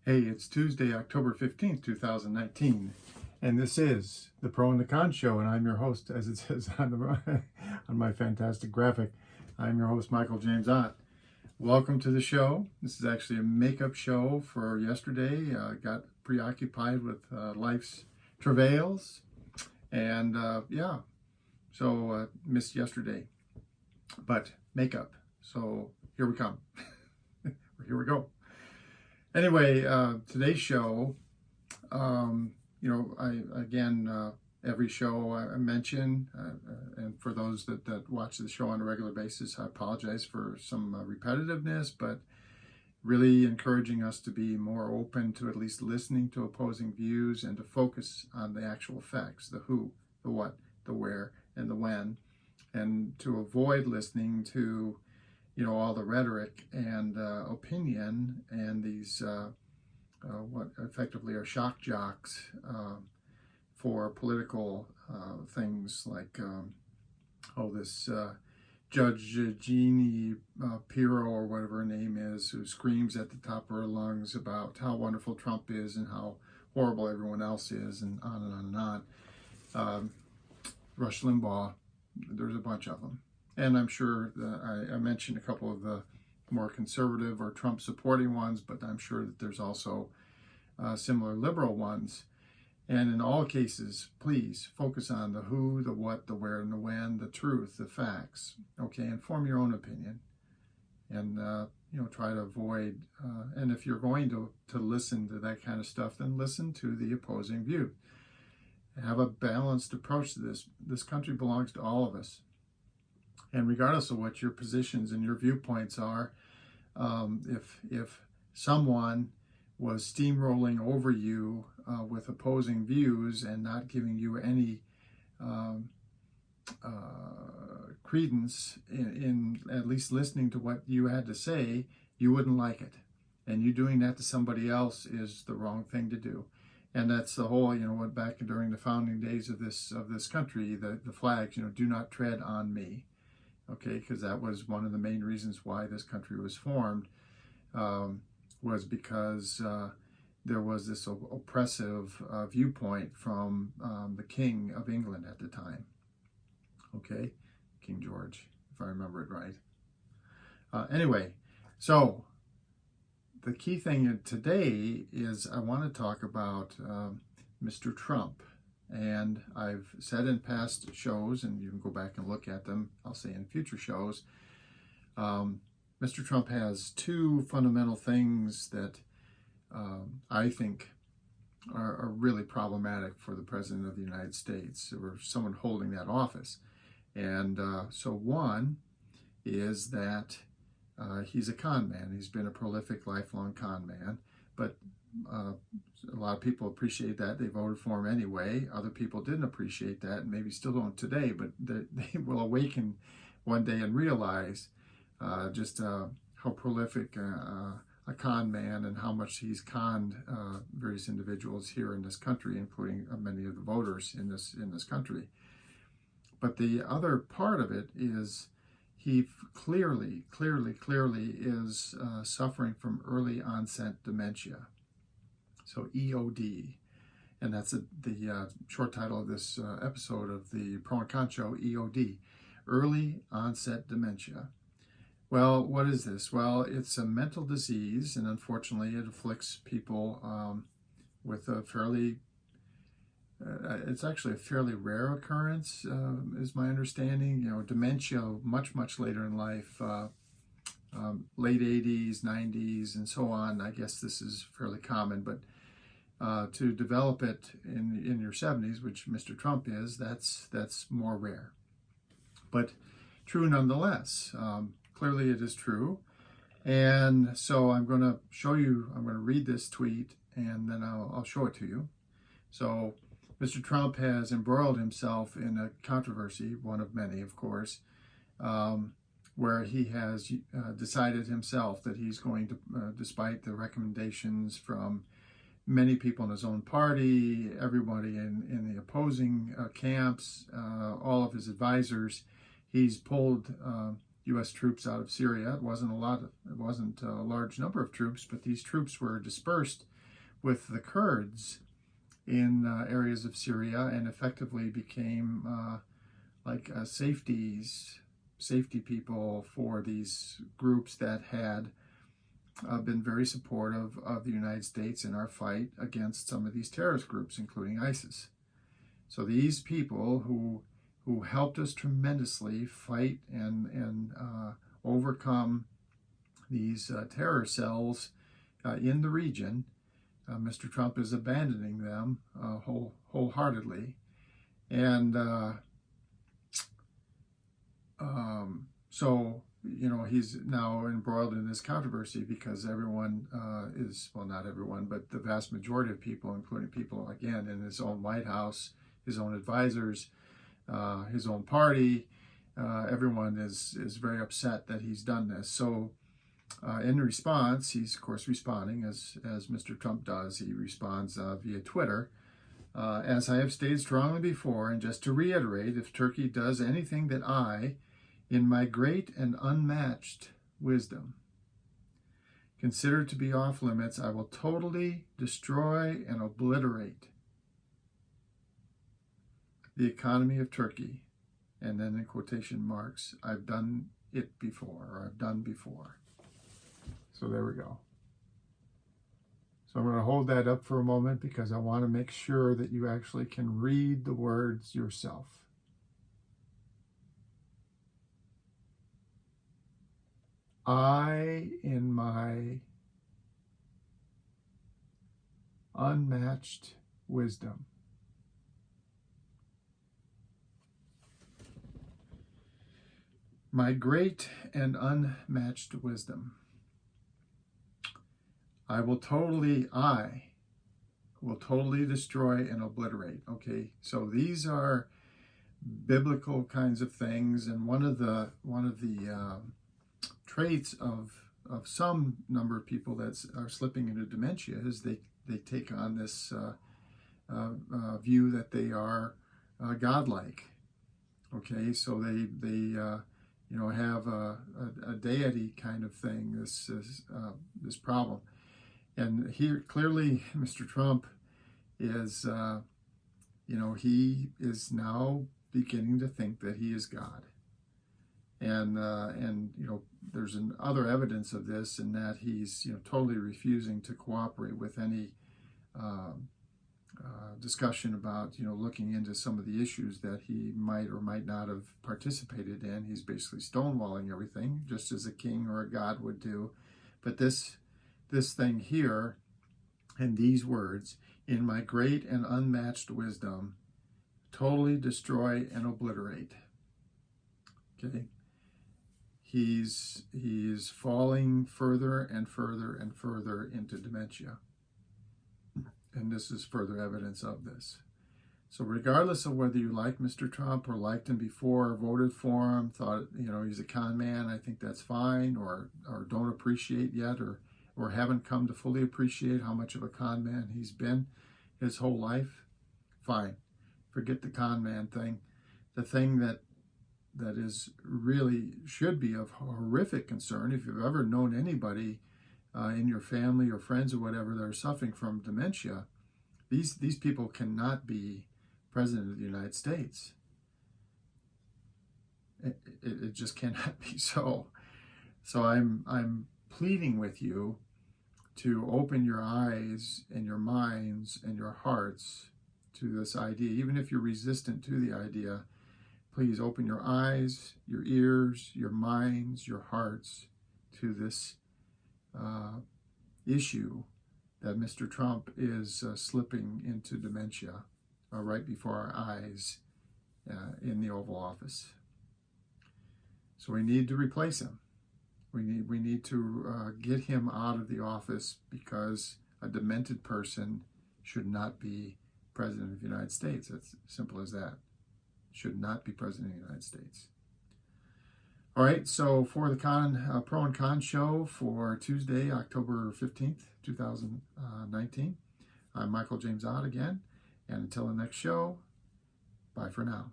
Hey, it's Tuesday, October 15th, 2019, and this is the Pro and the Con Show, and I'm your host, as it says on my fantastic graphic. I'm your host, Michael James Ott. Welcome to the show. This is actually a makeup show for yesterday. Got preoccupied with life's travails, and so missed yesterday, but makeup. So here we come. Here we go. Anyway, today's show, every show I mention, and for those that watch the show on a regular basis, I apologize for some repetitiveness, but really encouraging us to be more open to at least listening to opposing views and to focus on the actual facts, the who, the what, the where, and the when, and to avoid listening to all the rhetoric and opinion and these what effectively are shock jocks for political things like this Judge Jeannie Pirro or whatever her name is, who screams at the top of her lungs about how wonderful Trump is and how horrible everyone else is, and on and on and on. Rush Limbaugh, there's a bunch of them. And I'm sure that I mentioned a couple of the more conservative or Trump supporting ones, but I'm sure that there's also similar liberal ones. And in all cases, please focus on the who, the what, the where, and the when, the truth, the facts. Okay, and form your own opinion. And try to avoid. And if you're going to listen to that kind of stuff, then listen to the opposing view. Have a balanced approach to this. This country belongs to all of us. And regardless of what your positions and your viewpoints are, if someone was steamrolling over you with opposing views and not giving you any credence in at least listening to what you had to say, you wouldn't like it. And you doing that to somebody else is the wrong thing to do. And that's the whole, what back during the founding days of this country, the flags, do not tread on me. Okay, because that was one of the main reasons why this country was formed, was because there was this oppressive viewpoint from the King of England at the time. Okay, King George, if I remember it right. Anyway, so the key thing today is I want to talk about Mr. Trump. And I've said in past shows, and you can go back and look at them, I'll say in future shows, Mr. Trump has two fundamental things that I think are really problematic for the President of the United States, or someone holding that office. And so one is that he's a con man. He's been a prolific, lifelong con man, but a lot of people appreciate that. They voted for him anyway. Other people didn't appreciate that, and maybe still don't today, but they will awaken one day and realize just how prolific a con man and how much he's conned various individuals here in this country, including many of the voters in this country. But the other part of it is he clearly is suffering from early onset dementia. So EOD, and that's the short title of this episode of the Pro and Con Show, EOD, early onset dementia. Well, what is this? Well, it's a mental disease, and unfortunately it afflicts people with a it's actually a fairly rare occurrence, is my understanding. Dementia much later in life, late 80s, 90s, and so on. I guess this is fairly common, but to develop it in your 70s, which Mr. Trump is, that's more rare. But true nonetheless. Clearly it is true. And so I'm going to read this tweet, and then I'll show it to you. So Mr. Trump has embroiled himself in a controversy, one of many, of course, where he has decided himself that he's going to, despite the recommendations from many people in his own party, everybody in the opposing camps, all of his advisors, he's pulled U.S. troops out of Syria. It wasn't a large number of troops, but these troops were dispersed with the Kurds in areas of Syria, and effectively became safety people for these groups that had been very supportive of the United States in our fight against some of these terrorist groups, including ISIS. So these people who helped us tremendously fight and overcome these terror cells in the region, Mr. Trump is abandoning them wholeheartedly. And so, he's now embroiled in this controversy because everyone well, not everyone, but the vast majority of people, including people, again, in his own White House, his own advisors, his own party, everyone is very upset that he's done this. So in response, he's, of course, responding as Mr. Trump does. He responds via Twitter. As I have stated strongly before, and just to reiterate, if Turkey does anything that I, in my great and unmatched wisdom, consider to be off limits, I will totally destroy and obliterate the economy of Turkey. And then in quotation marks, I've done it before, or I've done before. So there we go. So I'm going to hold that up for a moment because I want to make sure that you actually can read the words yourself. I, in my unmatched wisdom, my great and unmatched wisdom, I will totally destroy and obliterate. Okay, so these are biblical kinds of things, and one of the traits of some number of people that are slipping into dementia is they take on this view that they are godlike. Okay, so they have a deity kind of thing. This problem. And here, clearly, Mr. Trump is, he is now beginning to think that he is God. And there's other evidence of this in that he's, totally refusing to cooperate with any discussion about, looking into some of the issues that he might or might not have participated in. He's basically stonewalling everything, just as a king or a god would do. But this thing here, and these words, in my great and unmatched wisdom, totally destroy and obliterate. Okay? He's falling further and further and further into dementia. And this is further evidence of this. So regardless of whether you like Mr. Trump or liked him before, or voted for him, thought, he's a con man, I think that's fine, or don't appreciate yet, or haven't come to fully appreciate how much of a con man he's been his whole life, fine. Forget the con man thing. The thing that is really should be of horrific concern, if you've ever known anybody in your family or friends or whatever that are suffering from dementia, these people cannot be president of the United States. It just cannot be so. So I'm pleading with you to open your eyes and your minds and your hearts to this idea. Even if you're resistant to the idea, please open your eyes, your ears, your minds, your hearts to this issue that Mr. Trump is slipping into dementia right before our eyes in the Oval Office. So we need to replace him. We need to get him out of the office, because a demented person should not be president of the United States. It's simple as that. Should not be president of the United States. All right, so for the Pro and Con show for Tuesday, October 15th, 2019, I'm Michael James Ott again. And until the next show, bye for now.